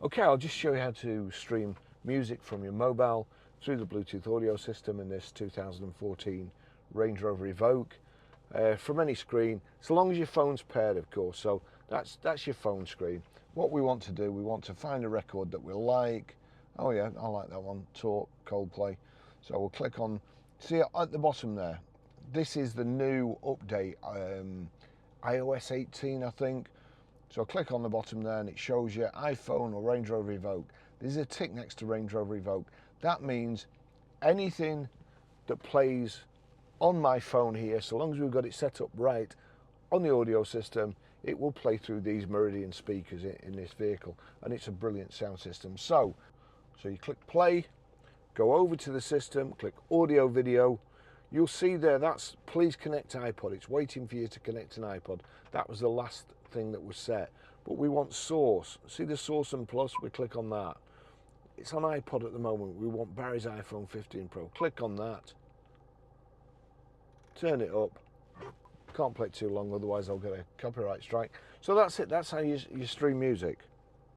Okay, I'll just show you how to stream music from your mobile through the Bluetooth audio system in this 2014 Range Rover Evoque from any screen, so long as your phone's paired, of course. So that's your phone screen. What we want to do, we want to find a record that we like. Oh yeah, I like that one, Talk, Coldplay. So we'll click on, see at the bottom there, this is the new update, iOS 18 I think. So click on the bottom there and it shows you iPhone or Range Rover Evoque. There's a tick next to Range Rover Evoque. That means anything that plays on my phone here, so long as we've got it set up right on the audio system, it will play through these Meridian speakers in this vehicle, and it's a brilliant sound system. So you click play, go over to the system, click audio video. You'll see there, that's please connect to iPod. It's waiting for you to connect to an iPod. That was the last thing that was set. But we want source. See the source and plus? We click on that. It's on iPod at the moment. We want Barry's iPhone 15 Pro. Click on that. Turn it up. Can't play it too long, otherwise I'll get a copyright strike. So that's it. That's how you stream music.